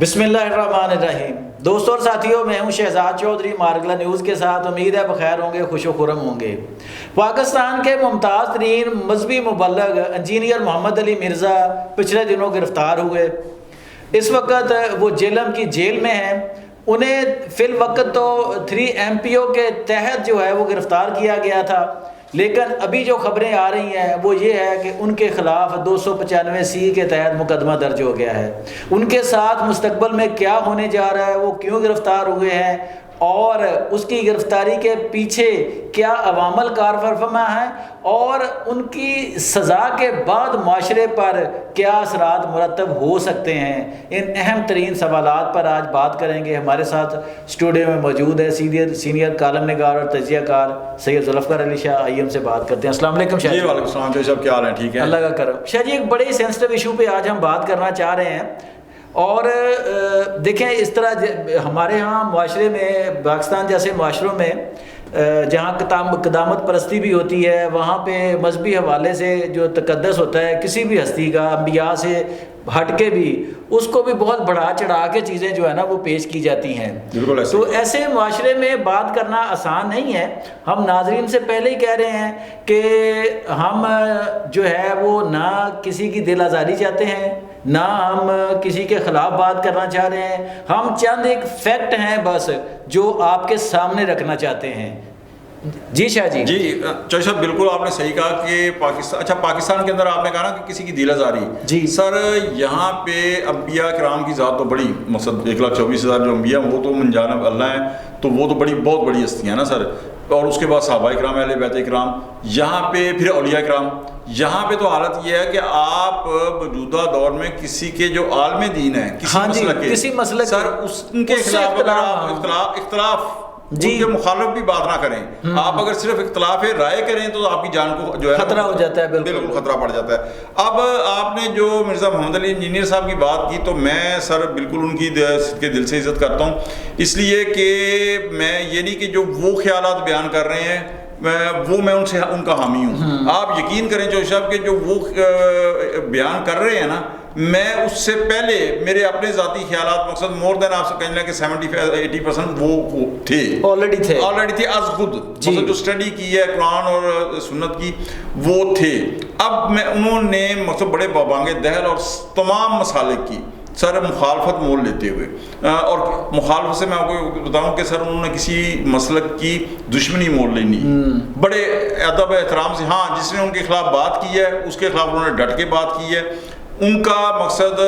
بسم اللہ الرحمن الرحیم۔ دوستوں اور ساتھیوں، میں ہوں شہزاد چودھری مارگلا نیوز کے ساتھ۔ امید ہے بخیر ہوں گے، خوش و خرم ہوں گے۔ پاکستان کے ممتاز ترین مذہبی مبلغ انجینئر محمد علی مرزا پچھلے دنوں گرفتار ہوئے۔ اس وقت وہ جیلم کی جیل میں ہیں۔ انہیں فی الوقت تو 3 MPO کے تحت جو ہے وہ گرفتار کیا گیا تھا، لیکن ابھی جو خبریں آ رہی ہیں وہ یہ ہے کہ ان کے خلاف 295C کے تحت مقدمہ درج ہو گیا ہے۔ ان کے ساتھ مستقبل میں کیا ہونے جا رہا ہے، وہ کیوں گرفتار ہوئے ہیں اور اس کی گرفتاری کے پیچھے کیا عوامل کار فرما ہیں اور ان کی سزا کے بعد معاشرے پر کیا اثرات مرتب ہو سکتے ہیں، ان اہم ترین سوالات پر آج بات کریں گے۔ ہمارے ساتھ اسٹوڈیو میں موجود ہے سینئر کالم نگار اور تجزیہ کار سید ذوالفقار علی شاہ۔ آئیے ہم سے بات کرتے ہیں۔ السلام علیکم شاہ جی۔ وعلیکم السلام جی صاحب، کیا حال ہے؟ ٹھیک ہے، اللہ کا کرم۔ شاہ جی، ایک بڑے سینسٹیو ایشو پہ آج ہم بات کرنا چاہ رہے ہیں، اور دیکھیں اس طرح ہمارے ہاں معاشرے میں، پاکستان جیسے معاشروں میں جہاں قدامت پرستی بھی ہوتی ہے، وہاں پہ مذہبی حوالے سے جو تقدس ہوتا ہے کسی بھی ہستی کا، انبیاء سے ہٹ کے بھی، اس کو بھی بہت بڑھا چڑھا کے چیزیں جو ہے نا وہ پیش کی جاتی ہیں۔ تو ایسے معاشرے میں بات کرنا آسان نہیں ہے۔ ہم ناظرین سے پہلے ہی کہہ رہے ہیں کہ ہم جو ہے وہ نہ کسی کی دل آزاری چاہتے ہیں، نہ ہم کسی کے خلاف بات کرنا چاہ رہے ہیں۔ ہم چند ایک فیکٹ ہیں بس جو آپ کے سامنے رکھنا چاہتے ہیں۔ جی شاہ جی۔ جی چوہدری صاحب، بالکل آپ نے صحیح کہا کہ پاکستان کے اندر آپ نے کہا نا کہ کسی کی دل آزاری جی سر، یہاں پہ انبیاء کرام کی ذات تو بڑی، مقصد 1,24,000 جو انبیاء وہ تو من جانب اللہ ہیں، تو وہ تو بہت بڑی ہستیاں نا سر، اور اس کے بعد صحابہ کرام، اہل بیت کرام، یہاں پہ پھر اولیاء کرام۔ یہاں پہ تو حالت یہ ہے کہ آپ موجودہ دور میں کسی کے جو عالم دین ہیں، کسی مسلک کے سر، اس کے خلاف اگر آپ اختلاف جی کے مخالف بھی بات نہ کریں، آپ اگر صرف اختلاف رائے کریں تو آپ کی جان کو جو ہے خطرہ ہو جاتا ہے، بالکل خطرہ پڑ جاتا ہے۔ اب آپ نے جو مرزا محمد علی انجینئر صاحب کی بات کی تو میں سر بالکل ان کی دل سے عزت کرتا ہوں، اس لیے کہ میں یہ نہیں کہ جو وہ خیالات بیان کر رہے ہیں میں ان کا حامی ہوں۔ آپ یقین کریں جو صاحب کہ جو وہ بیان کر رہے ہیں نا، میں اس سے پہلے میرے اپنے ذاتی خیالات، مقصد مور دین آپ سے کہنے لیں کہ 70-80% وہ تھے، آلریڈی تھے از خود، مقصد جو اسٹڈی کی ہے قرآن اور سنت کی وہ تھے۔ اب انہوں نے مقصد بڑے بابانگے دہل اور تمام مسالک کی سر مخالفت مول لیتے ہوئے، اور مخالفت سے میں آپ کو بتاؤں کہ سر انہوں نے کسی مسلک کی دشمنی مول لی نہیں، بڑے ادب احترام سے، ہاں جس نے ان کے خلاف بات کی ہے اس کے خلاف انہوں نے ڈٹ کے بات کی ہے۔ ان کا مقصد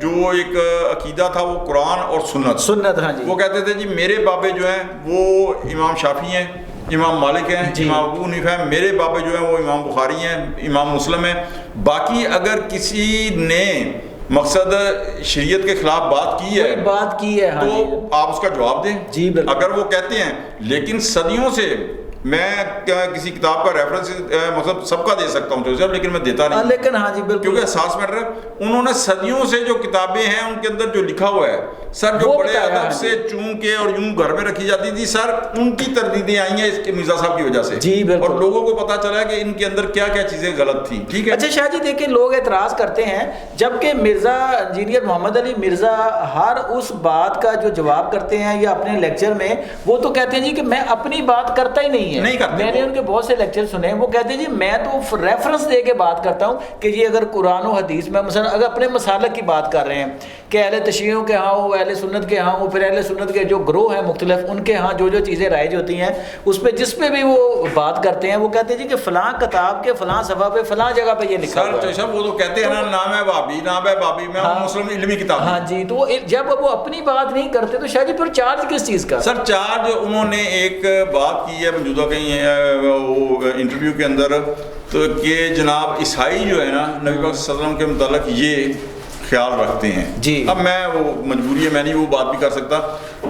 جو ایک عقیدہ تھا وہ قرآن اور سنت، ہاں جی، وہ کہتے تھے جی میرے بابے جو ہیں وہ امام شافعی ہیں، امام مالک ہیں، امام ابو حنیفہ ہیں، میرے بابے جو ہیں وہ امام بخاری ہیں، امام مسلم ہیں۔ باقی اگر کسی نے مقصد شریعت کے خلاف بات کی ہے تو آپ اس کا جواب دیں، اگر وہ کہتے ہیں۔ لیکن صدیوں سے میں کسی کتاب کا ریفرنس مطلب سب کا دے سکتا ہوں لیکن میں دیتا نہیں، لیکن ہاں جی بالکل، کیونکہ احساس میٹر ہے۔ انہوں نے صدیوں سے جو کتابیں ہیں ان کے اندر جو لکھا ہوا ہے سر، جو بڑے ادب سے چون کے اور یوں گھر میں رکھی جاتی تھی سر، ان کی تردیدیں آئی ہیں اس کے مرزا صاحب کی وجہ سے، اور لوگوں کو پتا چلا کہ ان کے اندر کیا کیا چیزیں غلط تھیں۔ ٹھیک ہے، اچھا شاہ جی، دیکھیں لوگ اعتراض کرتے ہیں جبکہ مرزا انجینئر محمد علی مرزا ہر اس بات کا جو جواب کرتے ہیں یا اپنے لیکچر میں وہ تو کہتے ہیں جی کہ میں اپنی بات کرتا ہی نہیں ہے، میں نے ان کے بہت سے لیکچر سنے، وہ کہتے ہیں جی میں تو ریفرنس دے کے بات کرتا ہوں کہ یہ اگر قرآن و حدیث میں مثلا اگر اپنے مسالک کی بات کر رہے ہیں کہ اہل تشیعوں کے ہاں ہو، اہل سنت کے ہاں ہو، پھر اہل سنت کے جو گروہ ہیں مختلف ان کے ہاں جو چیزیں رائج ہوتی ہیں اس پہ جس پہ بھی وہ بات کرتے ہیں وہ کہتے ہیں جی کہ فلاں کتاب کے فلاں صفحہ پہ فلاں جگہ پہ یہ لکھا ہوا ہے۔ سر وہ تو کہتے ہیں نا نام ہے بابی میں مسلم علمی کتاب، ہاں جی، تو جب وہ اپنی بات نہیں کرتے تو شاید پھر چارج کس چیز کا؟ سر چارج انہوں نے ایک بات کی ہے موجودہ کہیں انٹرویو کے اندر تو کہ جناب عیسائی جو ہے نا نبی پاک صلی اللہ علیہ وسلم کے متعلق یہ خیال رکھتے ہیں جی۔ اب میں وہ مجبوری ہے، میں نہیں وہ بات بھی کر سکتا،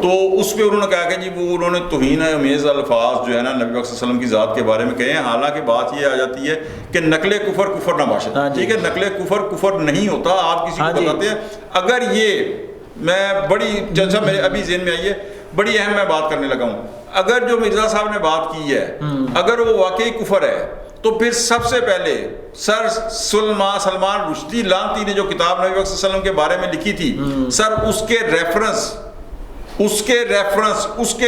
تو اس پہ انہوں نے کہا کہ جی وہ انہوں نے توہین امیز الفاظ جو ہے نا نبی پاک صلی اللہ علیہ وسلم کی ذات کے بارے میں کہے ہیں، حالانکہ بات یہ آ جاتی ہے کہ نقل کفر نہ باشد، ٹھیک ہے، نقل کفر نہیں ہوتا، آپ کسی کو بتاتے ہیں۔ اگر یہ میں بڑی جلسہ میرے ابھی ذہن میں آئی ہے، بڑی اہم میں بات کرنے لگا ہوں، اگر جو مرزا صاحب نے بات کی ہے اگر وہ واقعی کفر ہے تو پھر سب سے پہلے سر سلمان رشدی لانتی نے جو کتاب نبی پاک صلی اللہ علیہ وسلم کے بارے میں لکھی تھی سر اس کے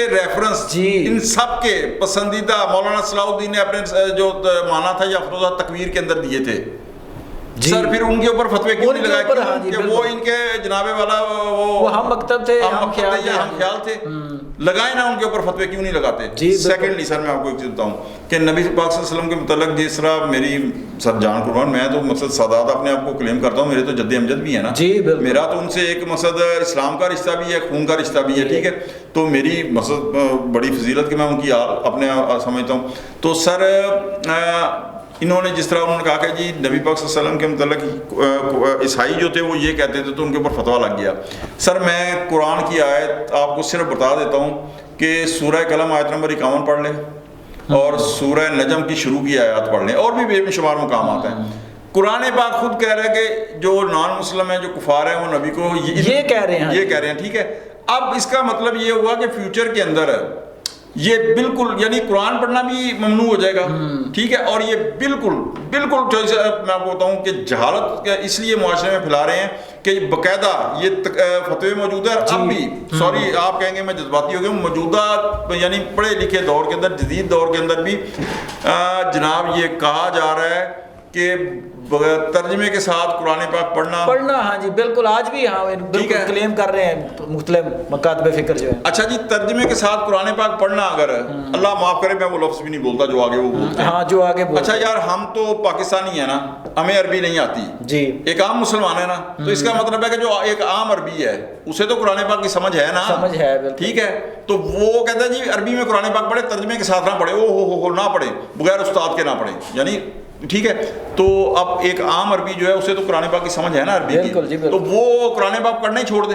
ریفرنس جی ان سب کے پسندیدہ مولانا صلاح الدین نے اپنے جو مانا تھا یا افروزہ تکویر کے اندر دیے تھے جی. سر پھر ان کے اوپر فتوے کیوں نہیں لگائے کہ وہ ان کے جناب والا وہ ہم مکتب تھے ہم خیال تھے لگائے نا ان کے اوپر فتوے کیوں نہیں لگاتے. سیکنڈلی سر میں آپ کو ایک چیز بتاؤں کہ نبی پاک صلی اللہ علیہ وسلم کے متعلق جس طرح میری سر جان قربان میں تو مقصد سادات اپنے آپ کو کلیم کرتا ہوں میرے تو جد امجد بھی ہے نا میرا تو ان سے ایک مقصد اسلام کا رشتہ بھی ہے خون کا رشتہ بھی ہے ٹھیک ہے تو میری مقصد بڑی فضیلت کہ میں ان کی اپنے سمجھتا ہوں. تو سر انہوں نے جس طرح انہوں نے کہا کہ جی نبی پاک صلی اللہ علیہ وسلم کے متعلق عیسائی جو تھے وہ یہ کہتے تھے تو ان کے اوپر فتویٰ لگ گیا. سر میں قرآن کی آیت آپ کو صرف بتا دیتا ہوں کہ سورہ قلم آیت نمبر 51 پڑھ لیں اور سورہ نجم کی شروع کی آیات پڑھ لیں اور بھی بے شمار مقامات ہیں. قرآن پاک خود کہہ رہا ہے کہ جو نان مسلم ہیں جو کفار ہیں وہ نبی کو یہ کہہ رہے ہیں ٹھیک ہے. اب اس کا مطلب یہ ہوا کہ فیوچر کے اندر یہ بالکل یعنی قرآن پڑھنا بھی ممنوع ہو جائے گا ٹھیک ہے اور یہ بالکل میں آپ کو بتاؤں کہ جہالت اس لیے معاشرے میں پھیلا رہے ہیں کہ باقاعدہ یہ فتوے موجود ہے. اب بھی سوری آپ کہیں گے میں جذباتی ہو گیا ہوں موجودہ یعنی پڑھے لکھے دور کے اندر جدید دور کے اندر بھی جناب یہ کہا جا رہا ہے کہ ترجمے کے ساتھ قرآن پاک پڑھنا ہاں جی بالکل آج بھی ہاں بالکل کلیم کر رہے ہیں مختلف مکاتب فکر جو ہے. اچھا جی ترجمے کے ساتھ قرآن پاک پڑھنا اگر اللہ معاف کرے میں وہ لفظ بھی نہیں بولتا جو آگے وہ بولتے ہیں ہاں جو آگے بولتے اچھا یار ہم تو پاکستانی ہیں نا ہمیں عربی نہیں آتی جی ایک عام مسلمان ہے نا تو اس کا مطلب ہے کہ جو ایک عام عربی ہے اسے تو قرآن پاک کی سمجھ ہے نا سمجھ ہے ٹھیک ہے تو وہ کہتا ہے جی عربی میں قرآن پاک پڑھے ترجمے کے ساتھ نہ پڑھے او نہ پڑھے بغیر استاد کے نہ پڑھے یعنی ٹھیک ہے. تو اب ایک عام عربی جو ہے اسے تو قرآن پاک کی سمجھ ہے نا عربی کی تو وہ قرآن پاک پڑھنا ہی چھوڑ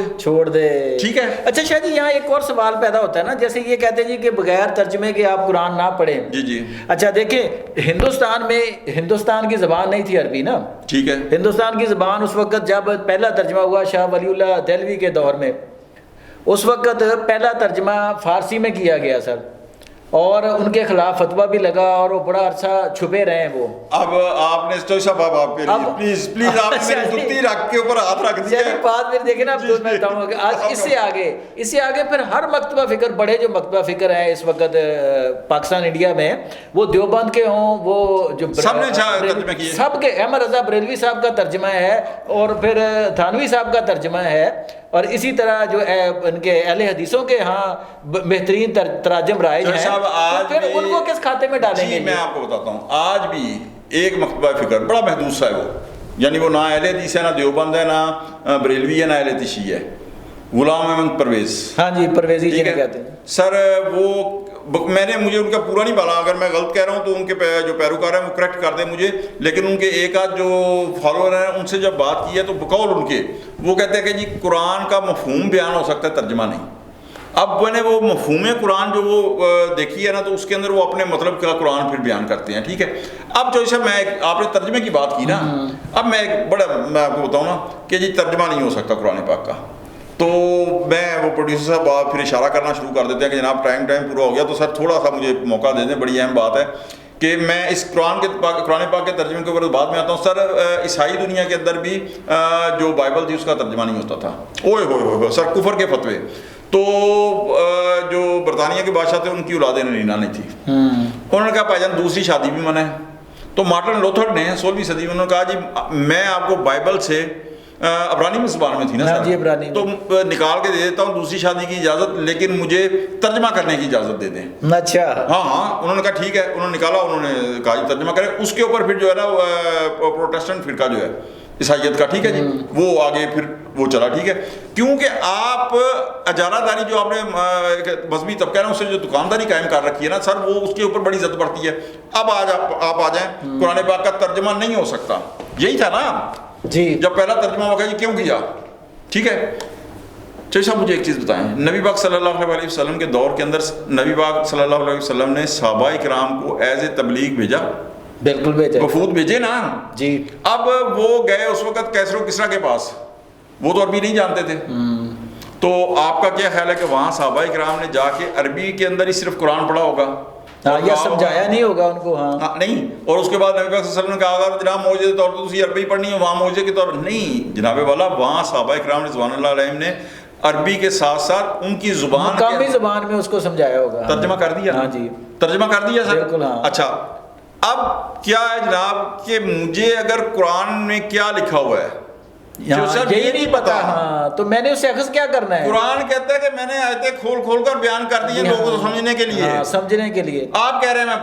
دے ٹھیک ہے. اچھا شاہ جی یہاں ایک اور سوال پیدا ہوتا ہے نا جیسے یہ کہتے ہیں جی کہ بغیر ترجمے کے آپ قرآن نہ پڑھیں جی اچھا دیکھیں ہندوستان کی زبان نہیں تھی عربی نا ٹھیک ہے. ہندوستان کی زبان اس وقت جب پہلا ترجمہ ہوا شاہ ولی اللہ دہلوی کے دور میں اس وقت پہلا ترجمہ فارسی میں کیا گیا سر اور ان کے خلاف فتویٰ بھی لگا اور وہ بڑا عرصہ چھپے رہے ہیں وہ. اب آپ نے تو صاحب آپ پلیز آپ میری جُتی رکھ کے اوپر ہاتھ رکھ دیا ہے بات میری دیکھیں نا میں بتاؤں کہ آج اس سے آگے پھر ہر مکتبہ فکر بڑے جو مکتبہ فکر ہیں اس وقت پاکستان انڈیا میں وہ دیوبند کے ہوں وہ جو سب نے ترجمہ کیے سب کے احمد رضا بریلوی صاحب کا ترجمہ ہے اور پھر تھانوی صاحب کا ترجمہ ہے اور اسی طرح جو ان کے اہل حدیثوں کے ہاں بہترین تراجم رائج ہیں پھر ان کو کس کھاتے میں ڈالیں گے. میں آپ کو بتاتا ہوں آج بھی ایک مکتبہ فکر بڑا محدود سا ہے وہ یعنی وہ نہ اہل حدیث ہے نہ دیوبند ہے نہ بریلوی ہے نہ اہل حدیث ہے غلام احمد پرویز ہاں جی پرویزی جی کہتے ہیں سر وہ میں نے مجھے ان کا پورا نہیں پالا اگر میں غلط کہہ رہا ہوں تو ان کے جو پیروکار ہیں وہ کریکٹ کر دیں مجھے لیکن ان کے ایک آدھ جو فالوور ہیں ان سے جب بات کی ہے تو بقول ان کے وہ کہتے ہیں کہ جی قرآن کا مفہوم بیان ہو سکتا ہے ترجمہ نہیں. اب میں نے وہ مفہوم قرآن جو وہ دیکھی ہے نا تو اس کے اندر وہ اپنے مطلب کا قرآن پھر بیان کرتے ہیں ٹھیک ہے. اب جو سر میں آپ نے ترجمے کی بات کی نا اب میں آپ کو بتاؤں نا کہ جی ترجمہ نہیں ہو سکتا قرآن پاک کا تو میں وہ پروڈیوسر صاحب پھر اشارہ کرنا شروع کر دیتے ہیں کہ جناب ٹائم پورا ہو گیا تو سر تھوڑا سا مجھے موقع دے دیں بڑی اہم بات ہے کہ میں اس قرآن پاک کے ترجمے کے اوپر بعد میں آتا ہوں. سر عیسائی دنیا کے اندر بھی جو بائبل تھی اس کا ترجمہ نہیں ہوتا تھا اوئے سر کفر کے فتوے تو جو برطانیہ کے بادشاہ تھے ان کی اولادیں نہیں تھی انہوں نے کہا بھائی جان دوسری شادی بھی منع ہے تو مارٹن لوتھر نے 16ویں صدی میں انہوں نے کہا جی میں آپ کو بائبل سے عبرانی میں زبان میں تھی نا تو نکال کے دے دیتا ہوں دوسری شادی کی اجازت لیکن مجھے ترجمہ کرنے کی اجازت دے دیں. اچھا ہاں انہوں نے کہا ٹھیک ہے انہوں نے نکالا انہوں نے کہا جی ترجمہ کریں. اس کے اوپر پھر جو ہے نا پروٹیسٹنٹ فرقہ جو ہے عیسائیت کا ٹھیک ہے جی وہ آگے پھر وہ چلا ٹھیک ہے کیونکہ آپ اجارہ داری جو آپ نے مذہبی طبقہ ہے اس سے جو دکانداری قائم کر رکھی ہے نا سر وہ اس کے اوپر بڑی عزت بڑھتی ہے. اب آج آپ آ جائیں قرآن پاک کا ترجمہ نہیں ہو سکتا یہی تھا نا جی جب پہلا ترجمہ ہوا جی کیوں کیا ٹھیک ہے. چاہیے صاحب مجھے ایک چیز بتائیں نبی پاک صلی اللہ علیہ وسلم کے دور کے اندر نبی پاک صلی اللہ علیہ وسلم نے صحابہ کرام کو ایز اے تبلیغ بھیجا بالکل بھیجا وفود بھیجے نا جی. اب وہ گئے اس وقت کیسر و کسریٰ کے پاس وہ تو عربی نہیں جانتے تھے تو آپ کا کیا خیال ہے کہ وہاں صحابہ کرام نے جا کے عربی کے اندر ہی صرف قرآن پڑھا ہوگا یا سمجھایا نہیں ہوگا ان کو. ہاں نہیں. اور اس کے بعد نبی پاک صلی اللہ علیہ وسلم نے کہا اگر جناب معجزے کے طور پر تسی عربی پڑھنی ہے وہاں معجزے کے طور پر نہیں جناب والا, وہاں صحابہ کرام رضوان اللہ علیہم نے عربی کے ساتھ ساتھ ان کی زبان مقامی زبان میں اس کو سمجھایا ہوگا. ترجمہ کر دیا. ہاں جی ترجمہ کر دیا سر. بالکل. ہاں اچھا اب کیا ہے جناب کہ مجھے اگر قرآن میں کیا لکھا ہوا ہے یہی نہیں پتا, ہاں تو میں نے اس سے اخذ کیا کرنا ہے. قرآن کہتا ہے کہ میں نے آیتیں کھول کھول کر بیان کر دی ہیں لوگوں کو سمجھنے کے لیے. سمجھنے کے لیے آپ کہہ رہے ہیں میں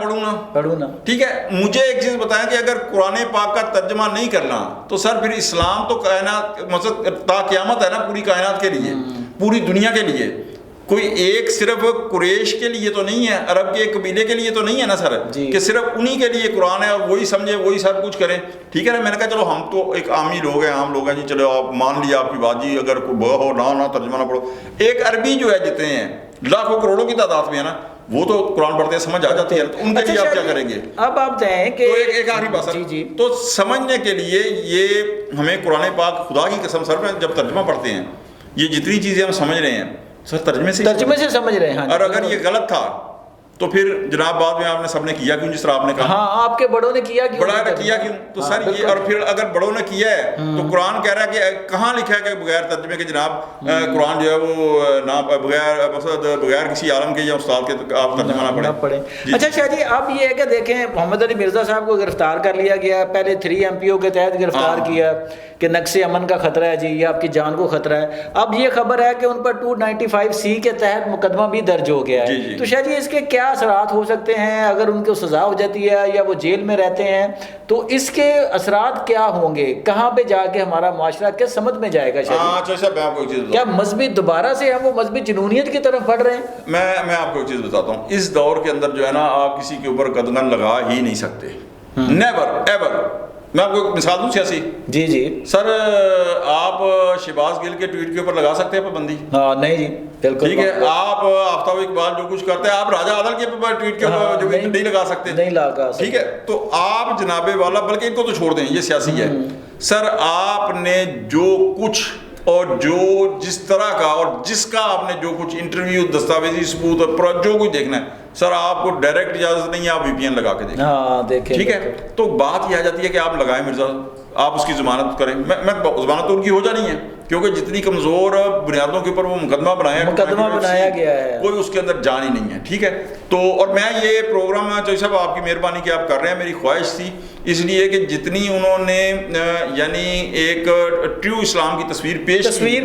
پڑھوں نا. ٹھیک ہے, مجھے ایک چیز بتائیں کہ اگر قرآن پاک کا ترجمہ نہیں کرنا تو سر پھر اسلام تو کائنات مطلب تا قیامت ہے نا پوری کائنات کے لیے, پوری دنیا کے لیے. کوئی ایک صرف قریش کے لیے تو نہیں ہے, عرب کے ایک قبیلے کے لیے تو نہیں ہے نا سر کہ صرف انہی کے لیے قرآن ہے اور وہی سمجھے وہی سب کچھ کریں. ٹھیک ہے نا, میں نے کہا چلو ہم تو ایک عامی لوگ ہیں, عام لوگ ہیں جی, چلو آپ مان لیا آپ کی بات جی, اگر کوئی ہو نہ ترجمہ نہ پڑھو. ایک عربی جو ہے جتنے ہیں لاکھوں کروڑوں کی تعداد میں ہے نا, وہ تو قرآن پڑھتے ہیں سمجھ آ جاتی ہے, تو ان کے لیے آپ کیا کریں گے. اب آپ جائیں کہ ایک آخری بات سر, تو سمجھنے کے لیے یہ ہمیں قرآن پاک خدا کی قسم سر جب ترجمہ پڑھتے ہیں یہ جتنی چیزیں ہم سمجھ رہے ہیں سر ترجمے سے سمجھ رہے ہیں. اور اگر یہ غلط تھا تو پھر جناب بعد میں آپ نے سب نے کیا کیوں, جس طرح آپ نے کہا. ہاں آپ کے بڑوں نے کیا کیوں, بڑا نے کیا کیوں, تو سر یہ. اور پھر اگر بڑوں نے کیا ہے تو قرآن کہہ رہا ہے کہ کہاں لکھا ہے کہ بغیر ترجمے کے جناب قرآن جو ہے وہ نہ بغیر کسی عالم کے یا استاد کے آپ ترجمہ نہ پڑھیں. اچھا شاہ جی, اب یہ ہے کہ دیکھیں محمد علی مرزا صاحب کو گرفتار کر لیا گیا, پہلے 3 MPO کے تحت گرفتار کیا کہ نقص امن کا خطرہ ہے جی, یہ آپ کی جان کو خطرہ ہے. اب یہ خبر ہے کہ ان پر 295C کے تحت مقدمہ بھی درج ہو گیا ہے. تو شاہ جی اس کے کیا اثرات ہو سکتے ہیں اگر ان کو سزا ہو جاتی ہے یا وہ جیل میں رہتے ہیں, تو اس کے اثرات کیا ہوں گے, کہاں پہ جا کے ہمارا معاشرہ کیا سمجھ میں جائے گا. کیا مذہبی دوبارہ سے ہم وہ مذہبی جنونیت کی طرف بڑھ رہے ہیں. میں آپ کو ایک چیز بتاتا ہوں, اس دور کے اندر جو ہے نا آپ کسی کے اوپر قدغن لگا ہی نہیں سکتے, نیور ایور. میں آپ کو ایک مثال دوں سیاسی. جی سر آپ شہباز گل کے ٹویٹ کے اوپر لگا سکتے ہیں پابندی؟ نہیں جی بالکل. ٹھیک ہے, آپ آفتاب اقبال جو کچھ کرتے ہیں آپ راجہ عادل کے ٹویٹ کے اوپر جو نہیں لگا سکتے. نہیں لگا. ٹھیک ہے, تو آپ جناب والا, بلکہ ان کو تو چھوڑ دیں, یہ سیاسی ہے. سر آپ نے جو کچھ اور جو جس طرح کا اور جس کا آپ نے جو کچھ انٹرویو, دستاویزی ثبوت اور جو کچھ دیکھنا ہے سر, آپ کو ڈائریکٹ اجازت نہیں ہے, آپ VPN لگا کے دیکھیں. ٹھیک ہے, تو بات یہ آ جاتی ہے کہ آپ لگائیں مرزا, آپ اس کی ضمانت کریں. میں ضمانت تو ان کی ہو جانی ہے کیونکہ جتنی کمزور بنیادوں کے اوپر وہ مقدمہ بنایا گیا ہے کوئی اس کے اندر جان ہی نہیں ہے. ٹھیک ہے, تو اور میں یہ پروگرام چوہدری صاحب آپ کی مہربانی کہ آپ کر رہے ہیں, میری خواہش تھی اس لیے کہ جتنی انہوں نے یعنی ایک ٹرو اسلام کی تصویر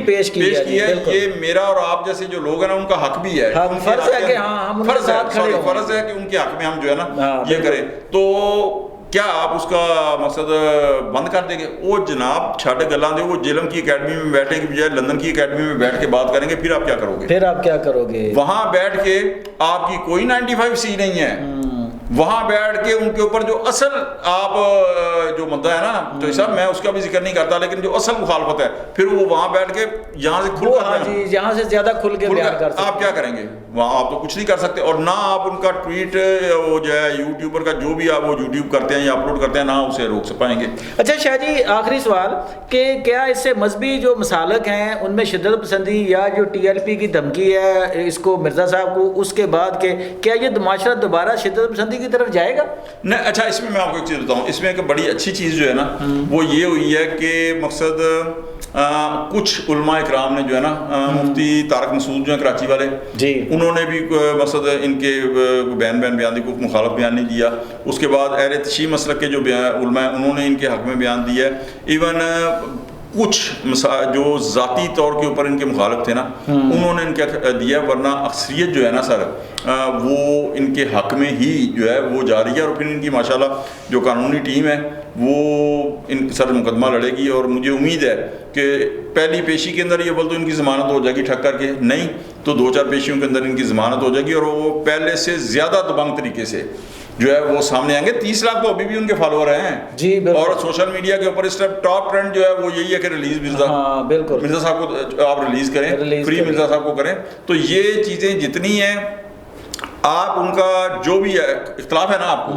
پیش کی ہے, یہ میرا اور آپ جیسے جو لوگ ہیں نا ان کا حق بھی ہے, فرض ہے کہ ان کے حق میں ہم جو ہے نا یہ کریں. تو کیا آپ اس کا مقصد بند کر دیں گے؟ وہ جناب چھڈ گلاں دے, وہ جیلم کی اکیڈمی میں بیٹھنے کی بجائے لندن کی اکیڈمی میں بیٹھ کے بات کریں گے, پھر آپ کیا کرو گے؟ وہاں بیٹھ کے آپ کی کوئی 95C نہیں ہے, وہاں بیٹھ کے ان کے اوپر جو اصل آپ جو مدعا ہے نا, تو صاحب میں اس کا بھی ذکر نہیں کرتا, لیکن جو اصل مخالفت ہے پھر وہ وہاں بیٹھ کے یہاں سے کھل کر یہاں سے زیادہ کھل کے بیان کر سکتے. آپ کیا کریں گے وہاں؟ آپ تو کچھ نہیں کر سکتے, اور نہ آپ ان کا ٹویٹ وہ جو ہے یوٹیوبر کا جو بھی آپ وہ یوٹیوب کرتے ہیں یا اپلوڈ کرتے ہیں, نہ اسے روک پائیں گے. اچھا شاہ جی, آخری سوال کہ کیا اس سے مذہبی جو مسالک ہیں ان میں شدت پسندی یا جو TLP کی دھمکی ہے اس کو مرزا صاحب کو, اس کے بعد کہ کیا یہ معاشرہ دوبارہ شدت پسندی کی طرف جائے گا؟ نہیں. اچھا, اس میں آپ کو ایک چیز بتاؤں, اس میں ایک بڑی اچھی چیز جو ہے نا وہ یہ ہوئی ہے کہ مقصد کچھ علماء اکرام نے جو ہے نا, مفتی طارق مسعود جو ہیں کراچی والے, انہوں نے بھی مقصد ان کے بیان دی, کوئی مخالف بیان نہیں دیا. اس کے بعد اہل تشیع مسلک کے جو علماء ہیں انہوں نے ان کے حق میں بیان دیا ہے. ایون کچھ جو ذاتی طور کے اوپر ان کے مخالف تھے نا انہوں نے ان کے دیا, ورنہ اکثریت جو ہے نا سر وہ ان کے حق میں ہی جو ہے وہ جاری ہے. اور پھر ان کی ماشاءاللہ جو قانونی ٹیم ہے وہ ان سر مقدمہ لڑے گی, اور مجھے امید ہے کہ پہلی پیشی کے اندر یہ بول تو ان کی ضمانت ہو جائے گی ٹھک کر کے, نہیں تو 2-4 پیشیوں کے اندر ان کی ضمانت ہو جائے گی, اور وہ پہلے سے زیادہ دبنگ طریقے سے جو ہے وہ سامنے آئیں گے. 30 لاکھ تو ابھی بھی ان کے فالوور ہیں جی, اور سوشل میڈیا کے اوپر اس ٹائم ٹاپ ٹرینڈ جو ہے وہ یہی ہے کہ ریلیز مرزا صاحب کو آپ ریلیز کریں, فری مرزا صاحب کو کریں. تو یہ چیزیں جتنی ہیں آپ ان کا جو بھی اختلاف ہے نا آپ کو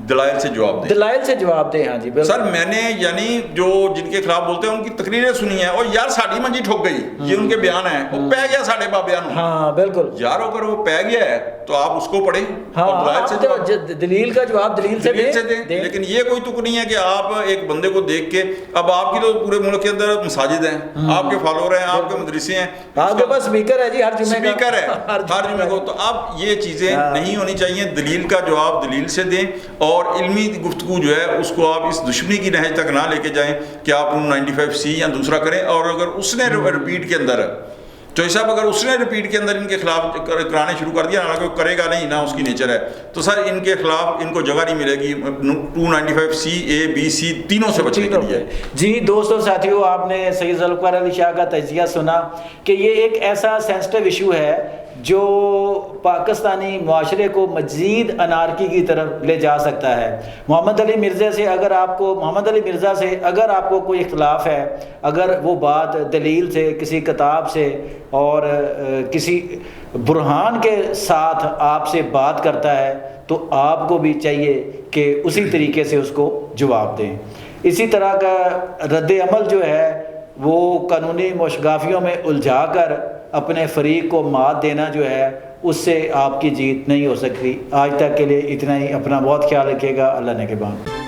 دلائل سے جواب دیں. دلائل سے جواب دیں. ہاں جی بالکل. سر میں نے یعنی جو جن کے خلاف بولتے ہیں ان کی تقریریں سنی ہیں اور یار ساڑی منجی ٹھوک گئی, یہ ان کے بیان ہیں, وہ پہ گیا ساڑھے با بیان. ہاں بالکل یار اگر وہ پہ گیا ہے تو آپ اس کو پڑھیں اور دلائل سے دلیل کا جواب دلیل سے دیں. لیکن یہ کوئی تک نہیں ہے کہ آپ ایک بندے کو دیکھ کے, اب آپ کی تو پورے ملک کے اندر مساجد ہیں, آپ کے فالوور ہیں, آپ کے مدرسے ہیں, آپ کے پاس اسپیکر ہے جی ہر جمعے اسپیکر ہے ہر جمعے کو. تو اب یہ چیزیں نہیں ہونی چاہیے. دلیل کا جواب دلیل سے دیں اور علمی گفتگو جو ہے اس کو آپ اس دشمنی کی نہج تک نہ لے کے جائیں کہ آپ 95C یا دوسرا کریں. اور اگر اس نے رپیٹ کے اندر چوہی صاحب اگر اس نے رپیٹ کے اندر ان کے خلاف کرانے شروع کر دیا, حالانکہ وہ کرے گا نہیں, نہ اس کی نیچر ہے, تو سر ان کے خلاف ان کو جگہ نہیں ملے گی 295C A B C تینوں سے بچنے کے لیے. جی دوستوں ساتھیوں, آپ نے سید ذوالفقار علی شاہ کا تجزیہ سنا کہ یہ ایک ایسا سینسٹیو ایشو ہے جو پاکستانی معاشرے کو مزید انارکی کی طرف لے جا سکتا ہے. محمد علی مرزا سے اگر آپ کو کوئی اختلاف ہے, اگر وہ بات دلیل سے, کسی کتاب سے اور کسی برہان کے ساتھ آپ سے بات کرتا ہے, تو آپ کو بھی چاہیے کہ اسی طریقے سے اس کو جواب دیں. اسی طرح کا رد عمل جو ہے وہ قانونی موشگافیوں میں الجھا کر اپنے فریق کو مات دینا جو ہے, اس سے آپ کی جیت نہیں ہو سکتی. آج تک کے لیے اتنا ہی. اپنا بہت خیال رکھیے گا. اللہ نے کے بعد.